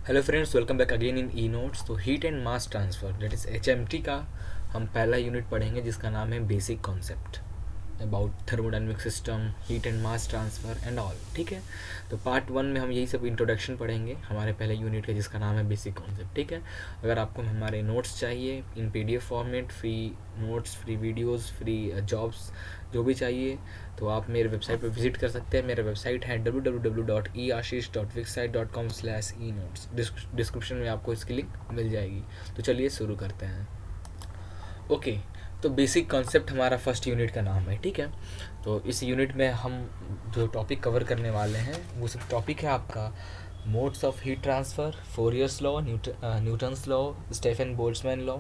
Hello friends, welcome back again in E notes. तो heat and mass transfer that is HMT का हम पहला unit पढ़ेंगे जिसका नाम है basic concept about thermodynamic system, heat and mass transfer and all. ठीक है, तो पार्ट 1 में हम यही सब इंट्रोडक्शन पढ़ेंगे हमारे पहले यूनिट का जिसका नाम है बेसिक कॉन्सेप्ट। ठीक है, अगर आपको हमारे नोट्स चाहिए इन PDF format, free notes, free videos, free jobs जो भी चाहिए तो आप मेरे वेबसाइट पर विजिट कर सकते हैं। मेरा वेबसाइट है www.eashish.wixsite.com/e-notes। डिस्क्रिप्शन में आपको इसकी लिंक मिल जाएगी। तो चलिए शुरू करते हैं। ओके, तो बेसिक कॉन्सेप्ट हमारा फर्स्ट यूनिट का नाम है। ठीक है, तो इस यूनिट में हम जो टॉपिक कवर करने वाले हैं वो सब टॉपिक है आपका modes of heat transfer, Fourier's law, Newton's law, Stefan Boltzmann law,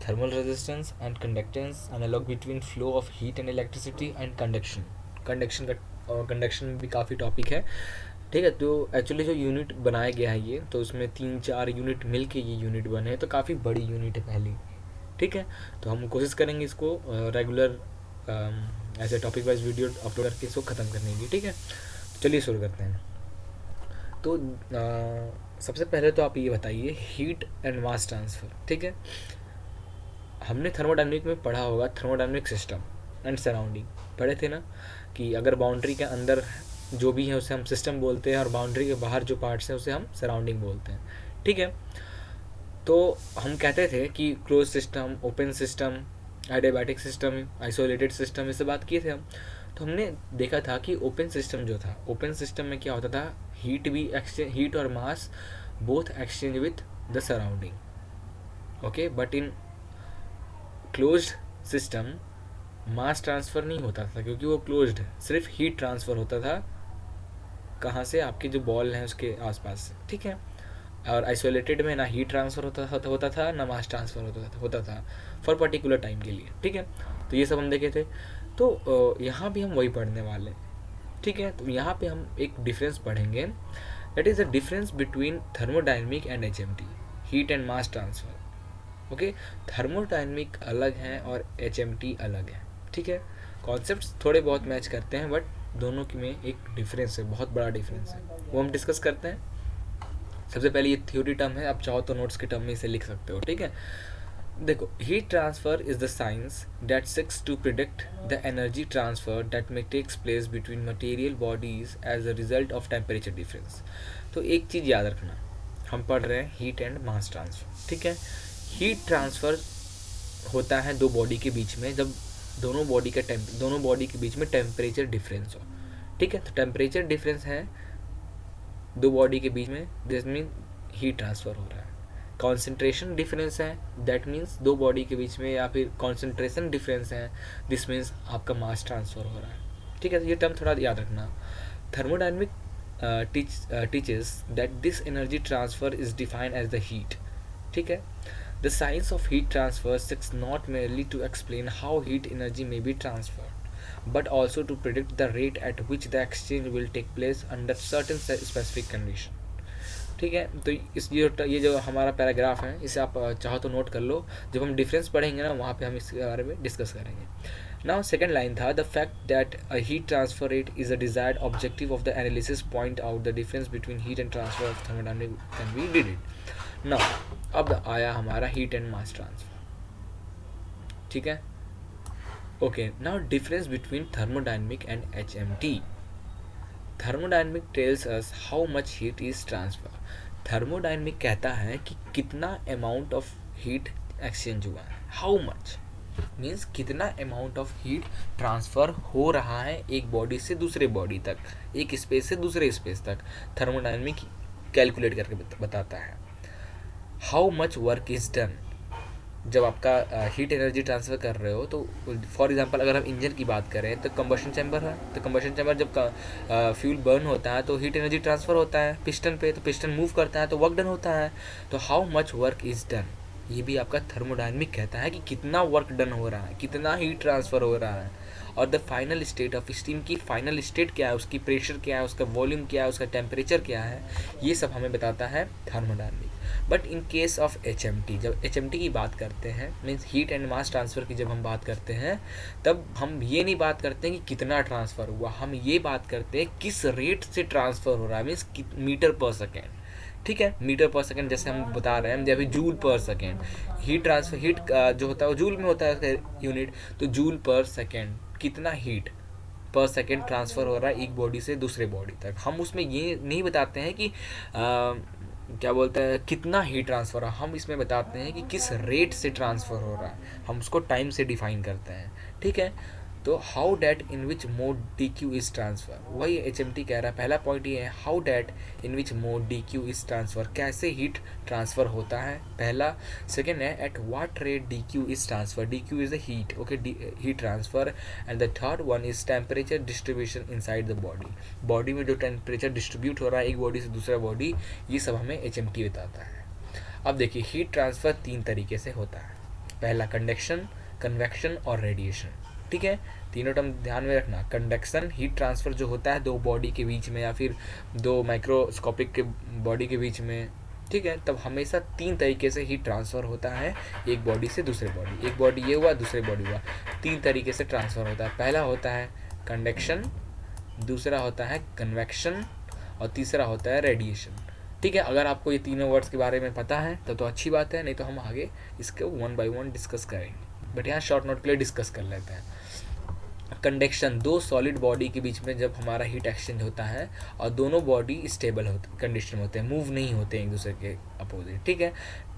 thermal resistance and conductance, analog between flow of heat and electricity and conduction. Conduction में भी काफ़ी टॉपिक है। ठीक है, तो एक्चुअली जो यूनिट बनाया गया है ये, तो उसमें 3-4 यूनिट मिल के ये यूनिट बने हैं, तो काफ़ी बड़ी यूनिट है पहली। ठीक है, तो हम कोशिश करेंगे इसको रेगुलर ऐसे टॉपिक वाइज वीडियो अपलोड करके इसको ख़त्म करने की। ठीक है, तो चलिए शुरू करते हैं। तो सबसे पहले तो आप ये बताइए हीट एंड मास ट्रांसफ़र। ठीक है, हमने थर्मोडायनेमिक में पढ़ा होगा थर्मोडायनेमिक सिस्टम एंड सराउंडिंग पढ़े थे ना, कि अगर बाउंड्री के अंदर जो भी है उसे हम सिस्टम बोलते हैं और बाउंड्री के बाहर जो पार्ट्स हैं उसे हम सराउंडिंग बोलते हैं। ठीक है, तो हम कहते थे कि close system, open system, adiabatic system, isolated system, इससे बात किए थे हम। तो हमने देखा था कि ओपन सिस्टम जो था, ओपन सिस्टम में क्या होता था, हीट और mass both exchange with the surrounding. Okay, but in closed system mass transfer नहीं होता था क्योंकि वो क्लोज्ड है, सिर्फ हीट ट्रांसफ़र होता था। कहाँ से? आपके जो बॉल हैं उसके आसपास से। ठीक है, और आइसोलेटेड में ना हीट ट्रांसफ़र होता था ना मास ट्रांसफ़र होता था फॉर पर्टिकुलर टाइम के लिए। ठीक है, तो ये सब हम देखे थे। तो यहाँ भी हम वही पढ़ने वाले हैं। ठीक है, तो यहाँ पे हम एक डिफरेंस पढ़ेंगे, that is the difference between thermodynamic and HMT, heat and mass transfer. Okay, thermodynamic अलग है और HMT अलग है। ठीक है, कॉन्सेप्ट्स थोड़े बहुत मैच करते हैं बट दोनों की में एक डिफरेंस है, बहुत बड़ा डिफरेंस है, वो हम डिस्कस करते हैं। सबसे पहले ये थ्योरी टर्म है, आप चाहो तो नोट्स के टर्म में इसे लिख सकते हो। ठीक है, देखो, heat transfer is the science that seeks to predict the energy transfer that may takes place between material bodies as a result of temperature difference. तो एक चीज़ याद रखना, हम पढ़ रहे हैं हीट एंड मास ट्रांसफर। ठीक है, हीट ट्रांसफ़र होता है दो बॉडी के बीच में, जब दोनों बॉडी के बीच में टेम्परेचर डिफरेंस हो। ठीक है, तो टेम्परेचर डिफरेंस है दो बॉडी के बीच में, दिस मीन हीट ट्रांसफ़र हो रहा है। कॉन्सेंट्रेशन डिफरेंस है, दैट मीन्स दो बॉडी के बीच में, या फिर कॉन्सेंट्रेशन डिफरेंस है, दिस मीन्स आपका मास ट्रांसफ़र हो रहा है। ठीक है, तो ये टर्म थोड़ा याद रखना। Thermodynamic teaches that this energy transfer is defined as the heat. ठीक है, the science of heat transfer seeks not merely to explain how heat energy may be transferred but also to predict the rate at which the exchange will take place under certain specific condition. ठीक है, तो ये जो हमारा paragraph है इसे आप चाहो तो नोट कर लो, जब हम डिफरेंस पढ़ेंगे ना वहाँ पे हम इसके बारे में डिस्कस करेंगे। नाउ सेकेंड लाइन था, the fact that a heat transfer rate is a desired objective of the analysis point out the difference between heat and transfer of thermodynamic can be did it. Now अब आया हमारा heat and mass transfer. ठीक है, okay, now difference between thermodynamic and HMT। Thermodynamic tells us how much heat is transfer. Thermodynamic कहता है कि कितना amount of heat exchange हुआ है, हाउ मच मीन्स कितना अमाउंट ऑफ हीट ट्रांसफ़र हो रहा है एक बॉडी से दूसरे बॉडी तक, एक स्पेस से दूसरे स्पेस तक। थर्मोडायनेमिक कैलकुलेट करके बताता है। How much work is done, जब आपका हीट एनर्जी ट्रांसफ़र कर रहे हो, तो फॉर एग्जांपल अगर हम इंजन की बात करें तो कंबशन चैम्बर है, तो कंबशन चैम्बर जब फ्यूल बर्न होता है तो हीट एनर्जी ट्रांसफ़र होता है पिस्टन पे, तो पिस्टन मूव करता है तो वर्क डन होता है। तो how much work is done, ये भी आपका थर्मोडायनेमिक कहता है कि कितना वर्क डन हो रहा है, कितना हीट ट्रांसफ़र हो रहा है। और the final state of steam की फाइनल स्टेट क्या है, उसकी प्रेशर क्या है, उसका वॉल्यूम क्या है, उसका टेम्परेचर क्या है, ये सब हमें बताता है thermodynamic. But in case of HMT, जब HMT की बात करते हैं, means heat and mass transfer की जब हम बात करते हैं, तब हम ये नहीं बात करते हैं कि कितना ट्रांसफ़र हुआ, हम ये बात करते हैं किस रेट से ट्रांसफ़र हो रहा है, मीन्स मीटर पर सेकेंड, ठीक है, मीटर पर सेकेंड जैसे हम बता रहे हैं, या फिर जूल पर सेकेंड। हीट ट्रांसफर, हीट जो होता है वो जूल में होता है उसका यूनिट, तो जूल पर सेकेंड, कितना हीट पर सेकेंड ट्रांसफ़र हो रहा है एक बॉडी से दूसरे बॉडी तक। हम उसमें ये नहीं बताते हैं कि क्या बोलते हैं कितना हीट ट्रांसफ़र है, हम इसमें बताते हैं कि किस रेट से ट्रांसफ़र हो रहा है, हम उसको टाइम से डिफाइन करते हैं, ठीक है। तो how that in which mode d q is transfer, वही एच एम टी कह रहा है। पहला पॉइंट ये है, how that in which mode d q is transfer, कैसे हीट ट्रांसफ़र होता है, पहला। सेकेंड है, at what rate d q is transfer, d q is the heat, okay, heat transfer. And the third one is temperature distribution inside the body, body में जो temperature distribute हो रहा है एक बॉडी से दूसरा बॉडी, ये सब हमें एच एम टी बताता है। अब देखिए, हीट ट्रांसफ़र 3 तरीके से होता है, पहला कंडक्शन, कन्वेक्शन और रेडिएशन, ठीक है। तीनों टर्म ध्यान में रखना। कंडक्शन हीट ट्रांसफ़र जो होता है दो बॉडी के बीच में या फिर दो माइक्रोस्कोपिक के बॉडी के बीच में, ठीक है, तब हमेशा 3 तरीके से हीट ट्रांसफ़र होता है एक बॉडी से दूसरे बॉडी, एक बॉडी ये हुआ दूसरे बॉडी हुआ, 3 तरीके से ट्रांसफ़र होता है। पहला होता है कंडक्शन, दूसरा होता है कन्वेक्शन और तीसरा होता है रेडिएशन, ठीक है। अगर आपको ये तीनों वर्ड्स के बारे में पता है तो अच्छी बात है, नहीं तो हम आगे इसको 1 बाय 1 डिस्कस करेंगे, बट यहाँ शॉर्ट नोट के लिए डिस्कस कर लेते हैं। कंडक्शन, दो सॉलिड बॉडी के बीच में जब हमारा हीट एक्सचेंज होता है और दोनों बॉडी स्टेबल होते कंडीशन होते हैं, मूव नहीं होते हैं एक दूसरे के अपोजिट, ठीक है,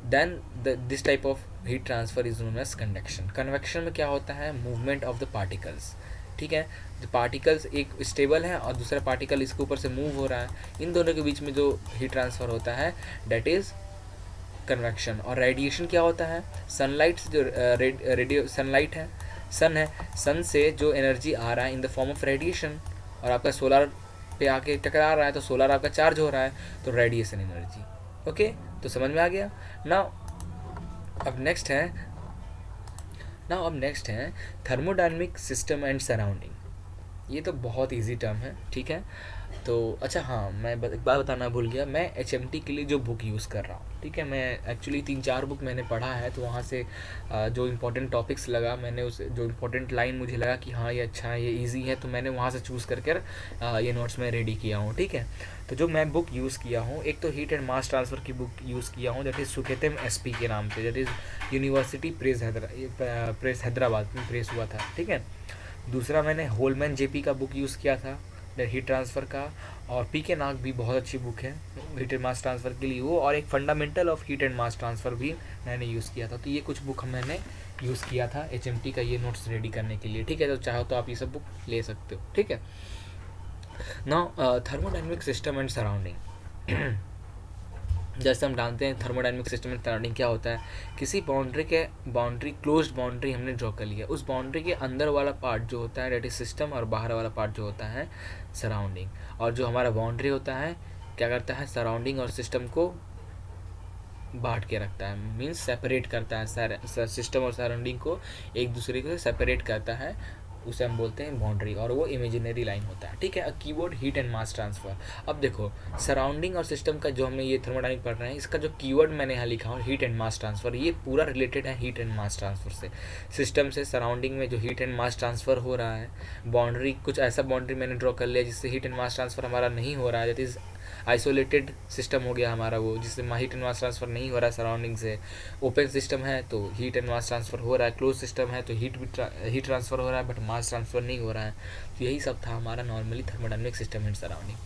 then this type of heat transfer is known as conduction. Convection में क्या होता है, मूवमेंट ऑफ द पार्टिकल्स, ठीक है, जो पार्टिकल्स एक स्टेबल है और दूसरा पार्टिकल इसके ऊपर से मूव हो रहा है, इन दोनों के बीच में जो हीट ट्रांसफ़र होता है डेट इज़ कन्वेक्शन। और रेडिएशन क्या होता है, सनलाइट से जो रेडियो सनलाइट है, सन है, सन से जो एनर्जी आ रहा है in the form of radiation और आपका सोलर पे आके टकरा रहा है तो सोलर आपका चार्ज हो रहा है, तो रेडिएशन एनर्जी, ओके, तो समझ में आ गया ना। अब नेक्स्ट है थर्मोडायनेमिक सिस्टम एंड सराउंडिंग। ये तो बहुत इजी टर्म है, ठीक है। तो अच्छा हाँ, मैं एक बात बताना भूल गया, मैं HMT के लिए जो बुक यूज़ कर रहा हूँ, ठीक है, मैं एक्चुअली 3-4 बुक मैंने पढ़ा है, तो वहाँ से जो इम्पोर्टेंट टॉपिक्स लगा, मैंने उस जो इम्पोर्टेंट लाइन मुझे लगा कि हाँ ये अच्छा है, ये इजी है, तो मैंने वहाँ से चूज़ करके ये नोट्स में रेडी किया हूँ, ठीक है। तो जो मैं बुक यूज़ किया हूँ, एक तो हीट एंड मास ट्रांसफ़र की बुक यूज़ किया हूँ, दैट इज़ सुकेतम SP के नाम से, that is university press Hyderabad में प्रेस हुआ था, ठीक है। दूसरा मैंने होलमैन JP का बुक यूज़ किया था हीट ट्रांसफ़र का, और PK नाग भी बहुत अच्छी बुक है हीट एंड मास ट्रांसफ़र के लिए वो, और एक fundamental of heat and mass transfer भी मैंने यूज़ किया था। तो ये कुछ बुक मैंने यूज़ किया था HMT का ये नोट्स रेडी करने के लिए, ठीक है। तो चाहो तो आप ये सब बुक ले सकते हो, ठीक है। Now thermodynamic system and surrounding. जैसे हम जानते हैं थर्मोडायनेमिक सिस्टम एंड सराउंडिंग क्या होता है, किसी बाउंड्री क्लोज्ड बाउंड्री हमने ड्रॉ कर लिया, उस बाउंड्री के अंदर वाला पार्ट जो होता है डेट इज सिस्टम और बाहर वाला पार्ट जो होता है सराउंडिंग, और जो हमारा बाउंड्री होता है क्या करता है, सराउंडिंग और सिस्टम को बांट के रखता है, मीन्स सेपरेट करता है, सिस्टम और सराउंडिंग को एक दूसरे से सेपरेट करता है, उसे हम बोलते हैं बाउंड्री, और वो इमेजिनरी लाइन होता है, ठीक है। Keyword heat and mass transfer. अब देखो सराउंडिंग और सिस्टम का जो हमने ये थर्मोडायनेमिक पढ़ रहे हैं, इसका जो कीवर्ड मैंने यहाँ लिखा हूँ हीट एंड मास ट्रांसफ़र, ये पूरा रिलेटेड है हीट एंड मास ट्रांसफ़र से। सिस्टम से सराउंडिंग में जो हीट एंड मास ट्रांसफ़र हो रहा है, बाउंड्री कुछ ऐसा बाउंड्री मैंने ड्रॉ कर लिया जिससे हीट एंड मास ट्रांसफ़र हमारा नहीं हो रहा है, दैट इज़ आइसोलेटेड सिस्टम हो गया हमारा वो, जिससे हीट एंड मास ट्रांसफ़र नहीं हो रहा है सराउंडिंग से। ओपन सिस्टम है तो हीट एंड मास ट्रांसफ़र हो रहा है, क्लोज सिस्टम है तो हीट ट्रांसफ़र हो रहा है बट मास ट्रांसफ़र नहीं हो रहा है। तो यही सब था हमारा normally thermodynamic system and surrounding.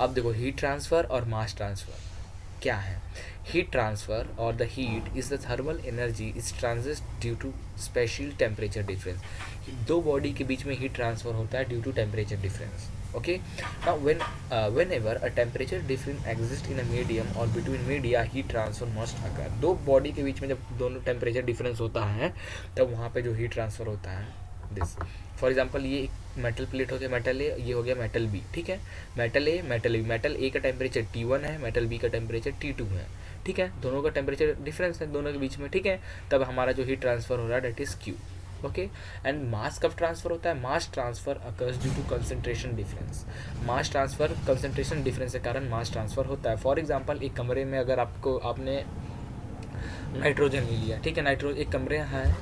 अब देखो हीट ट्रांसफ़र और मास ट्रांसफ़र क्या है। हीट ट्रांसफ़र और the heat is the thermal energy is transit due to spatial temperature difference. दो बॉडी के बीच में हीट ट्रांसफ़र होता है due to temperature difference, okay. Now whenever a temperature difference exists in a medium or between media, heat transfer must occur. दो body के बीच में जब दोनों टेम्परेचर डिफरेंस होता है तब वहाँ पे जो हीट ट्रांसफ़र होता है दिस, फॉर एग्जांपल ये एक मेटल प्लेट होती है, मेटल ए, ये हो गया मेटल बी, ठीक है। Metal A metal B, metal A का टेम्परेचर T1 है, मेटल बी का टेम्परेचर T2 है, ठीक है। दोनों का टेम्परेचर डिफरेंस है दोनों के बीच में, ठीक है। तब हमारा जो हीट ट्रांसफ़र हो रहा है that is Q, okay. And mass कब ट्रांसफ़र होता है, mass transfer occurs due to concentration difference. Mass transfer concentration difference के कारण मास ट्रांसफ़र होता है। फॉर एग्जांपल एक कमरे में अगर आपने नाइट्रोजन ले लिया, ठीक है, एक कमरे हैं,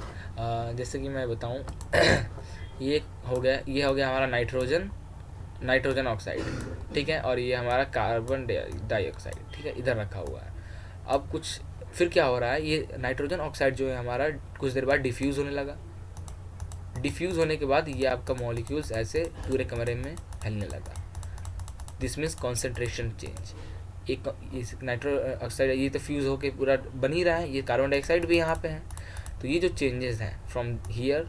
जैसे कि मैं बताऊं ये हो गया हमारा नाइट्रोजन नाइट्रोजन ऑक्साइड, ठीक है, और ये हमारा कार्बन डाइऑक्साइड, ठीक है, इधर रखा हुआ है। अब कुछ फिर क्या हो रहा है, ये नाइट्रोजन ऑक्साइड जो है हमारा कुछ देर बाद डिफ्यूज़ होने लगा। डिफ्यूज़ होने के बाद ये आपका मॉलिक्यूल्स ऐसे पूरे कमरे में फैलने लगा। This means concentration change. एक नाइट्रो ऑक्साइड ये तो फ्यूज़ होके पूरा बन ही रहा है, ये कार्बन डाइऑक्साइड भी यहाँ पे है। तो ये जो चेंजेस हैं from here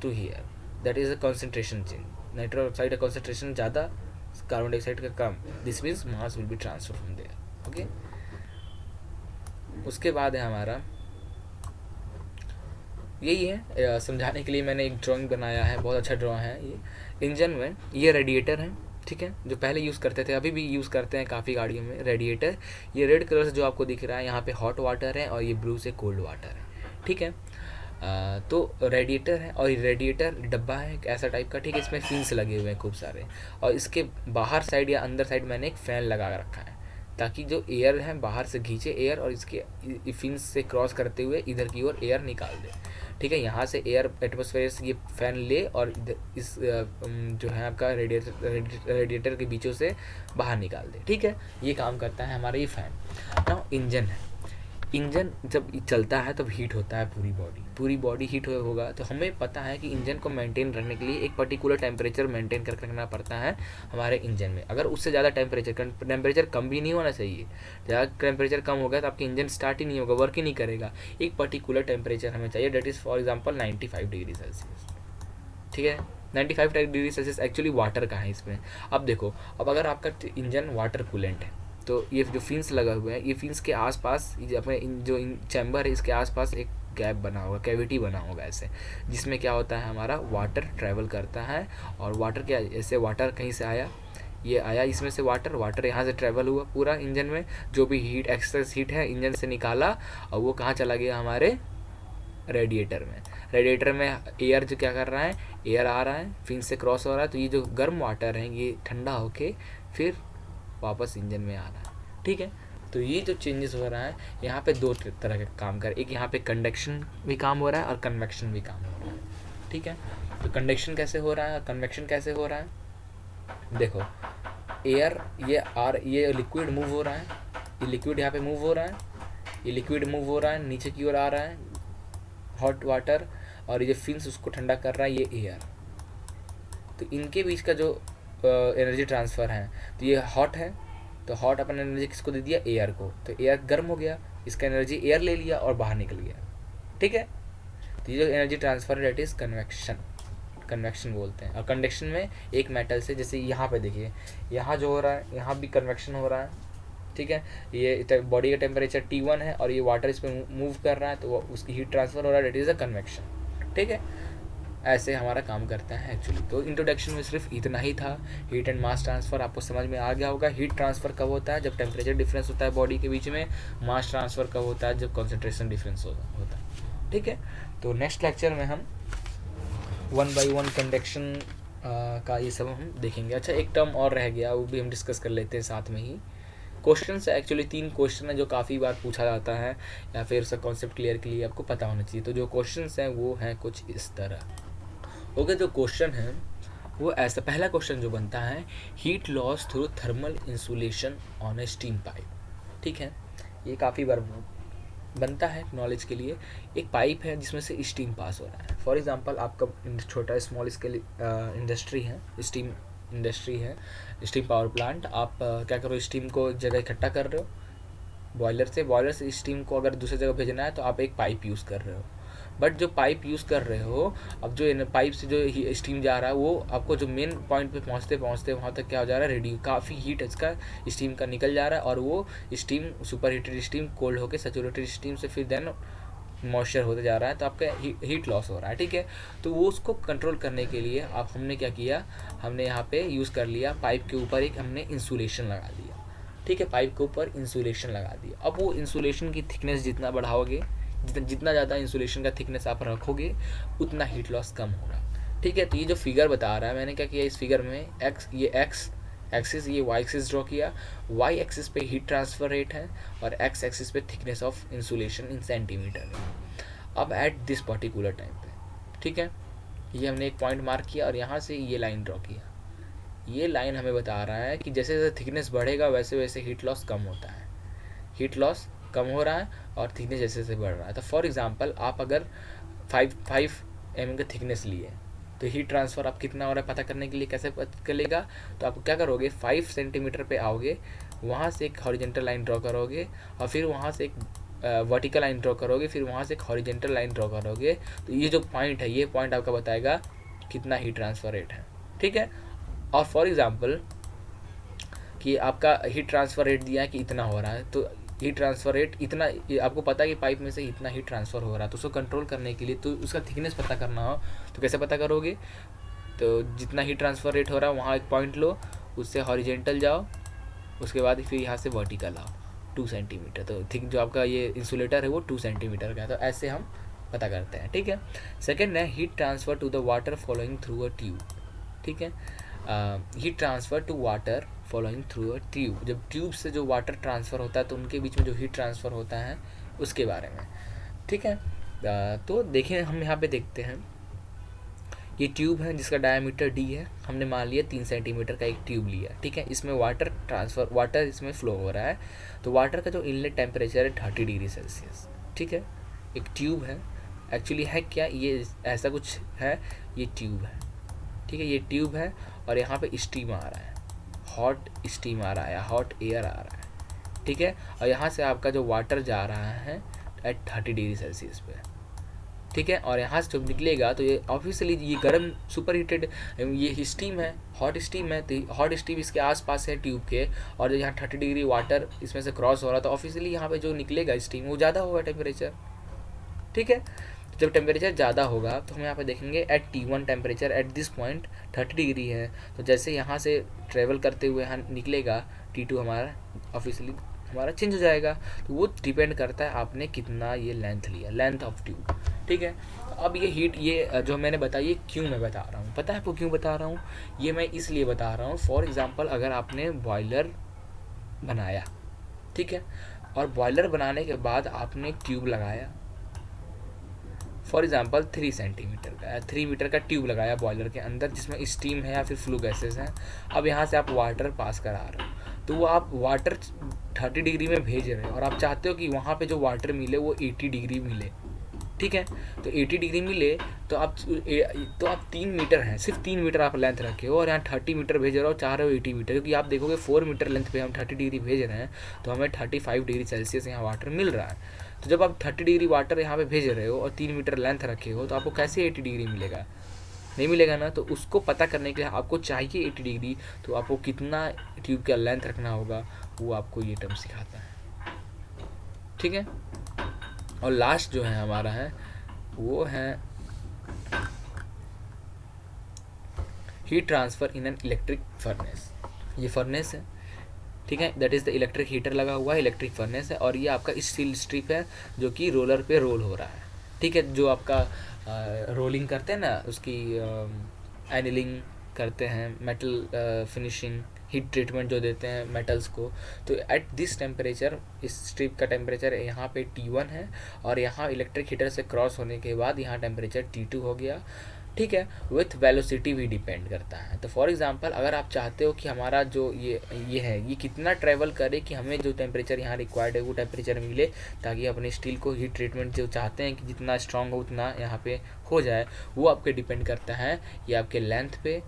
to here, that is a concentration change. Nitro oxide का कॉन्सेंट्रेशन ज़्यादा, कार्बन डाइऑक्साइड का कम, this means mass will be transfer from there. Okay, उसके बाद है हमारा यही है, समझाने के लिए मैंने एक ड्राइंग बनाया है, बहुत अच्छा ड्रॉ है ये। इंजन में ये रेडिएटर है, ठीक है, जो पहले यूज़ करते थे, अभी भी यूज़ करते हैं काफ़ी गाड़ियों में रेडिएटर। ये रेड कलर से जो आपको दिख रहा है यहाँ पे हॉट वाटर है और ये ब्लू से कोल्ड वाटर है, ठीक है। तो रेडिएटर है और ये रेडिएटर डब्बा है एक ऐसा टाइप का, ठीक है, इसमें फिन्स लगे हुए हैं खूब सारे, और इसके बाहर साइड या अंदर साइड मैंने एक फ़ैन लगा रखा है ताकि जो एयर है बाहर से खींचे एयर और इसके फिन्स से क्रॉस करते हुए इधर की ओर एयर निकाल दे, ठीक है। यहाँ से एयर एटमॉस्फेयर से ये फ़ैन ले और इस जो है आपका रेडिएटर के बीचों से बाहर निकाल दे, ठीक है। ये काम करता है हमारा ये फ़ैन। ना इंजन है, इंजन जब चलता है तब हीट होता है पूरी बॉडी हीट होगा। तो हमें पता है कि इंजन को मेंटेन रखने के लिए एक पर्टिकुलर टेम्परेचर मेंटेन करके रखना पड़ता है हमारे इंजन में। अगर उससे ज़्यादा टेम्परेचर कम भी नहीं होना चाहिए, ज़्यादा टेम्परेचर कम हो गया तो आपके इंजन स्टार्ट ही नहीं होगा, वर्क ही नहीं करेगा। एक पर्टिकुलर टेम्परेचर हमें चाहिए, that is for example 95 degree Celsius, ठीक है। 95 डिग्री सेल्सियस एक्चुअली वाटर का है इसमें। अब देखो, अब अगर आपका इंजन वाटर कूलेंट है तो ये जो फिन्स लगा हुआ है, ये फिन्स के आसपास अपने जो चैम्बर है इसके आसपास एक गैप बना होगा, कैविटी बना होगा ऐसे, जिसमें क्या होता है हमारा वाटर ट्रैवल करता है। और वाटर क्या, ऐसे वाटर कहीं से आया, ये आया इसमें से वाटर यहाँ से ट्रैवल हुआ पूरा इंजन में, जो भी हीट एक्सेस हीट है इंजन से निकाला और वो कहाँ चला गया हमारे रेडिएटर में। रेडिएटर में एयर जो क्या कर रहा है, एयर आ रहा है फिन से क्रॉस हो रहा है, तो ये जो गर्म वाटर है ये ठंडा होके फिर वापस इंजन में आ रहा है, ठीक है। तो ये जो चेंजेस हो रहा है यहाँ पे दो तरह के काम कर, एक यहाँ पे कंडक्शन भी काम हो रहा है और कन्वेक्शन भी काम हो रहा है, ठीक है। तो कंडक्शन कैसे हो रहा है और कन्वेक्शन कैसे हो रहा है, देखो एयर ये लिक्विड मूव हो रहा है, ये लिक्विड यहाँ पे मूव हो रहा है, ये लिक्विड मूव हो रहा है नीचे की ओर आ रहा है हॉट वाटर, और ये जो फिन्स उसको ठंडा कर रहा है ये एयर। तो इनके बीच का जो एनर्जी ट्रांसफ़र है, तो ये हॉट है तो हॉट अपन एनर्जी किसको दे दिया, एयर को, तो एयर गर्म हो गया, इसका एनर्जी एयर ले लिया और बाहर निकल गया, ठीक है। तो ये जो एनर्जी ट्रांसफ़र है डेट इज़ कन्वेक्शन बोलते हैं। और कंडक्शन में एक मेटल से, जैसे यहाँ पे देखिए यहाँ जो हो रहा है यहाँ भी कन्वेक्शन हो रहा है, ठीक है। ये बॉडी का टेम्परेचर T1 है और ये वाटर इस पर मूव कर रहा है तो उसकी हीट ट्रांसफ़र हो रहा है, डेट इज़ अ कन्वेक्शन, ठीक है। ऐसे हमारा काम करता है एक्चुअली। तो इंट्रोडक्शन में सिर्फ इतना ही था, हीट एंड मास ट्रांसफ़र आपको समझ में आ गया होगा। हीट ट्रांसफ़र कब होता है, जब टेम्परेचर डिफरेंस होता है बॉडी के बीच में। मास ट्रांसफ़र कब होता है, जब कॉन्सेंट्रेशन डिफरेंस होता है, ठीक है। तो नेक्स्ट लेक्चर में हम 1 by 1 कंडक्शन का ये सब हम देखेंगे। अच्छा, एक टर्म और रह गया, वो भी हम डिस्कस कर लेते हैं साथ में ही। क्वेश्चन है एक्चुअली 3 क्वेश्चन है जो काफ़ी बार पूछा जाता है, या फिर उसका कॉन्सेप्ट क्लियर के लिए आपको पता होना चाहिए। तो जो क्वेश्चन हैं वो हैं कुछ इस तरह। ओके, जो क्वेश्चन है वो ऐसा, पहला क्वेश्चन जो बनता है, heat loss through thermal insulation on a steam pipe, ठीक है। ये काफ़ी बार बनता है नॉलेज के लिए। एक पाइप है जिसमें से स्टीम पास हो रहा है। फॉर एग्जांपल आपका छोटा स्मॉल स्केल इंडस्ट्री है, स्टीम इंडस्ट्री है, स्टीम पावर प्लांट। आप क्या करो, स्टीम को एक जगह इकट्ठा कर रहे हो बॉयलर से स्टीम को अगर दूसरी जगह भेजना है तो आप एक पाइप यूज़ कर रहे हो। बट जो पाइप यूज़ कर रहे हो, अब जो पाइप से जो स्टीम जा रहा है वो आपको जो मेन पॉइंट पे पहुँचते वहाँ तक क्या हो जा रहा है, काफ़ी हीट इसका स्टीम का निकल जा रहा है, और वो steam super heated steam cold होकर सैचुरेटेड स्टीम से फिर देन मॉइस्चर होते जा रहा है, तो आपका हीट लॉस हो रहा है, ठीक है। तो वो उसको कंट्रोल करने के लिए हमने क्या किया, हमने यहाँ पे यूज़ कर लिया पाइप के ऊपर एक हमने इंसुलेशन लगा दिया, ठीक है। पाइप के ऊपर इंसुलेशन लगा दिया। अब वो इंसुलेशन की थिकनेस जितना बढ़ाओगे, जितना ज़्यादा इंसुलेशन का थिकनेस आप रखोगे उतना हीट लॉस कम होगा, ठीक है। तो ये जो फिगर बता रहा है, मैंने क्या किया, इस फिगर में ये एक्स एक्सिस, ये वाई एक्सिस ड्रॉ किया। वाई एक्सिस पे हीट ट्रांसफ़र रेट है और एक्स एक्सिस पे thickness of insulation in centimetre है। अब एट दिस पर्टिकुलर टाइम पे, ठीक है, ये हमने एक पॉइंट मार्क किया और यहाँ से ये लाइन ड्रॉ किया। ये लाइन हमें बता रहा है कि जैसे जैसे थिकनेस बढ़ेगा वैसे वैसे हीट लॉस कम होता है, हीट लॉस कम हो रहा है और थिकनेस जैसे जैसे बढ़ रहा है। तो फॉर एग्जांपल आप अगर 5 mm का थिकनेस लिए तो हीट ट्रांसफ़र आप कितना हो रहा है पता करने के लिए कैसे पता चलेगा, तो आप क्या करोगे 5 सेंटीमीटर पे आओगे, वहाँ से एक हॉरिजेंटल लाइन ड्रॉ करोगे और फिर वहाँ से एक वर्टिकल लाइन ड्रॉ करोगे, फिर वहाँ से एक हॉरिजेंटल लाइन ड्रॉ करोगे। तो ये जो पॉइंट है, ये पॉइंट आपका बताएगा कितना हीट ट्रांसफ़र रेट है, ठीक है। और फॉर एग्जांपल कि आपका हीट ट्रांसफ़र रेट दिया है कि इतना हो रहा है, तो हीट ट्रांसफ़र रेट इतना, ये आपको पता है कि पाइप में से इतना हीट ट्रांसफ़र हो रहा है, तो उसको कंट्रोल करने के लिए तो उसका थिकनेस पता करना हो तो कैसे पता करोगे, तो जितना हीट ट्रांसफ़र रेट हो रहा है वहाँ एक पॉइंट लो, उससे हॉरिजेंटल जाओ, उसके बाद फिर यहाँ से वर्टिकल आओ 2 सेंटीमीटर, तो थिक जो आपका ये इंसुलेटर है वो 2 सेंटीमीटर का है। तो ऐसे हम पता करते हैं, ठीक है। सेकेंड है heat transfer to the water following through a tube, ठीक है। Heat transfer to water following through a tube, जब ट्यूब से जो वाटर ट्रांसफ़र होता है तो उनके बीच में जो हीट ट्रांसफ़र होता है उसके बारे में, ठीक है। तो देखिए हम यहाँ पे देखते हैं, ये ट्यूब है जिसका डायमीटर d है, हमने मान लिया 3 सेंटीमीटर का एक ट्यूब लिया, ठीक है। इसमें वाटर इसमें फ्लो हो रहा है, तो वाटर का जो इनलेट टेम्परेचर है 30 डिग्री सेल्सियस, ठीक है। एक ट्यूब है, एक्चुअली है क्या, ये ऐसा कुछ है, ये ट्यूब है, ठीक है, ये ट्यूब है और यहाँ पे स्टीम आ रहा है, हॉट स्टीम आ रहा है, हॉट एयर आ रहा है, ठीक है। और यहाँ से आपका जो वाटर जा रहा है एट 30 डिग्री सेल्सियस पे, ठीक है। और यहाँ से जब निकलेगा तो ये ऑब्वियसली ये गर्म सुपर हीटेड ये स्टीम है, हॉट स्टीम है, तो हॉट स्टीम इसके आसपास है ट्यूब के, और यहाँ 30 डिग्री वाटर इसमें से क्रॉस हो रहा है, तो ऑब्वियसली यहाँ पे जो निकलेगा स्टीम वो ज़्यादा होगा टेम्परेचर, ठीक है। जब टेम्परेचर ज़्यादा होगा तो हम यहाँ पे देखेंगे at T1 temperature at this point 30 degree है, तो जैसे यहाँ से ट्रेवल करते हुए यहाँ निकलेगा T2 हमारा ऑब्वियसली हमारा चेंज हो जाएगा। तो वो डिपेंड करता है आपने कितना ये लेंथ लिया, लेंथ ऑफ ट्यूब, ठीक है। अब ये हीट, ये जो मैंने बताया ये क्यों मैं बता रहा हूँ, पता है आपको क्यों बता रहा हूँ, ये मैं इसलिए बता रहा हूँ, फॉर एग्ज़ाम्पल अगर आपने बॉयलर बनाया, ठीक है, और बॉयलर बनाने के बाद आपने एक ट्यूब लगाया, फॉर एग्जांपल 3 सेंटीमीटर का 3 मीटर का ट्यूब लगाया बॉयलर के अंदर जिसमें स्टीम है या फिर फ्लू गैसेस हैं। अब यहाँ से आप वाटर पास करा रहे हो, तो वो आप वाटर 30 डिग्री में भेज रहे हो और आप चाहते हो कि वहाँ पे जो वाटर मिले वो 80 डिग्री मिले, ठीक है। तो 80 डिग्री मिले तो आप 3 मीटर हैं, सिर्फ 3 मीटर आप लेंथ रखे हो और यहाँ 30 मीटर भेज रहे हो, चाह रहे हो 80 मीटर, क्योंकि आप देखोगे 4 मीटर लेंथ पे हम 30 डिग्री भेज रहे हैं तो हमें 35 डिग्री सेल्सियस यहाँ वाटर मिल रहा है। तो जब आप 30 डिग्री वाटर यहाँ पे भेज रहे हो और 3 मीटर लेंथ रखे हो तो आपको कैसे 80 डिग्री मिलेगा, नहीं मिलेगा ना। तो उसको पता करने के लिए आपको चाहिए 80 डिग्री, तो आपको कितना ट्यूब का लेंथ रखना होगा वो आपको ये टर्म सिखाता है, ठीक है। और लास्ट जो है हमारा है वो है heat transfer in an electric furnace. ये फर्नेस है, ठीक है, that is the electric heater लगा हुआ है, इलेक्ट्रिक फर्नेस है, और ये आपका स्टील स्ट्रिप है जो कि रोलर पे रोल हो रहा है, ठीक है। जो आपका रोलिंग करते हैं ना, उसकी एनिलिंग करते हैं, मेटल फिनिशिंग, हीट ट्रीटमेंट जो देते हैं मेटल्स को, तो एट दिस टेम्परेचर इस स्ट्रिप का टेम्परेचर यहाँ पे T1 है और यहाँ इलेक्ट्रिक हीटर से क्रॉस होने के बाद यहाँ टेम्परेचर T2 हो गया, ठीक है। विथ वेलोसिटी भी डिपेंड करता है। तो फॉर एग्जांपल अगर आप चाहते हो कि हमारा जो ये है ये कितना ट्रैवल करे कि हमें जो टेम्परेचर यहाँ रिक्वायर्ड है वो टेम्परेचर मिले, ताकि अपने स्टील को हीट ट्रीटमेंट जो चाहते हैं कि जितना स्ट्रॉन्ग हो उतना यहाँ पे हो जाए, वो आपके डिपेंड करता है ये आपके लेंथ पे,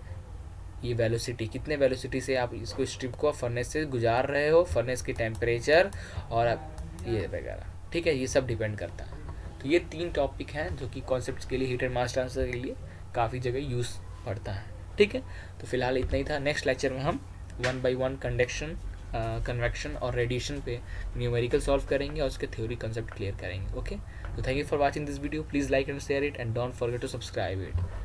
ये वेलोसिटी, कितने वेलोसिटी से आप इसको स्ट्रिप को फर्नेस से गुजार रहे हो, फर्नेस की टेम्परेचर और ये वगैरह, ठीक है, ये सब डिपेंड करता है। तो ये 3 टॉपिक हैं जो कि कॉन्सेप्ट्स के लिए, हीट एंड मास ट्रांसफर के लिए काफ़ी जगह यूज़ पड़ता है, ठीक है। तो फिलहाल इतना ही था। नेक्स्ट लेक्चर में हम 1 by 1 कंडक्शन, कन्वेक्शन और रेडिएशन पे न्यूमेरिकल सॉल्व करेंगे और उसके थ्योरी कंसेप्ट क्लियर करेंगे, ओके। तो thank you for watching this video, please like and share it and don't forget to subscribe it.